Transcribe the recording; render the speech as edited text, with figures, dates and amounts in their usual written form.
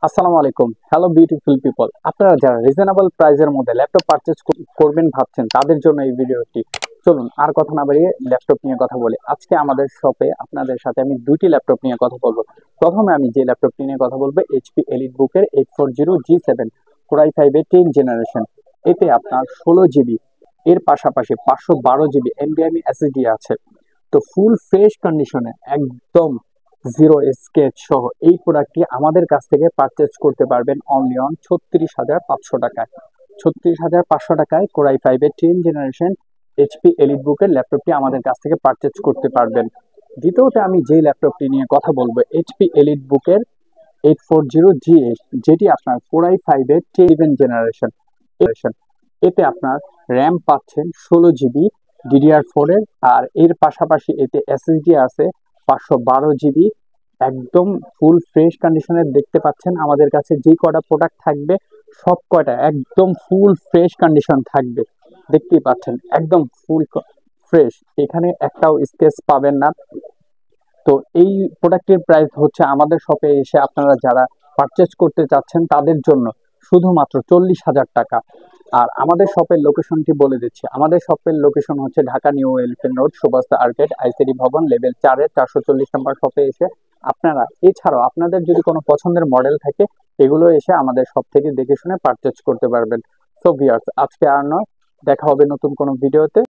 আসসালামু আলাইকুম। Hello beautiful people, আপনারা যারা রিজনেবল প্রাইসের মধ্যে ল্যাপটপ পারচেজ করবেন ভাবছেন তাদের জন্য এই ভিডিওটি। চলুন আর কথা না বাড়িয়ে ল্যাপটপ নিয়ে কথা বলি। আজকে আমাদের শপে আপনাদের সাথে আমি দুইটি ল্যাপটপ নিয়ে কথা বলবো। প্রথমে আমি যে ল্যাপটপটি নিয়ে কথা বলবো এইচপি এলিট বুকের 840G7 কোর i5 10 জেনারেশন। এতে আপনার 16 জিবি, এর পাশাপাশি 512 জিবি এনভিএমই এসএসডি আছে। তো ফুল ফ্রেশ কন্ডিশনে একদম জিরো স্কেচ সহ এই প্রোডাক্টটি আমাদের কাছ থেকে পারচেজ করতে পারবেন অনলি অন 36,500 টাকায়। 36,500 টাকায় core i5 10 generation HP elite বুকের ল্যাপটপটি আমাদের কাছ থেকে পারচেজ করতে পারবেন। দ্বিতীয়তে আমি যেই ল্যাপটপটি নিয়ে কথা বলবো এইচপি এলিট বুকের 840GH, যেটি আপনার কোর i5 10 জেনারেশন। এতে আপনার র্যাম পাচ্ছেন 16 জিবি DDR4 এর, আর এর পাশাপাশি এতে এসএসডি আছে 512 জিবি। একদম ফুল ফ্রেশ কন্ডিশনের দেখতে পাচ্ছেন আমাদের কাছে যে কয়টা প্রোডাক্ট থাকবে সব কয়টা একদম ফুল ফ্রেশ কন্ডিশন থাকবে। দেখতেই পাচ্ছেন একদম ফুল ফ্রেশ, এখানে একটাও স্কেচ পাবেন না। তো এই প্রোডাক্টের প্রাইস হচ্ছে আমাদের শপে এসে আপনারা যারা পারচেজ করতে চাচ্ছেন তাদের জন্য শুধুমাত্র 40,000 টাকা। আর আমাদের শপের লোকেশনটি বলে দিচ্ছি। আমাদের শপের লোকেশন হচ্ছে Dhaka new elephant road, Subastha arcade, ICD Bhaban, level 4-এর 440 নম্বর শপে এসে আপনারা এছাড়াও আপনাদের যদি কোনো পছন্দের মডেল থাকে এগুলো এসে আমাদের শপ থেকে দেখে শুনে পারচেজ করতে পারবেন। সো ভিউয়ার্স, আজকে আর নয়, দেখা হবে নতুন কোনো ভিডিওতে।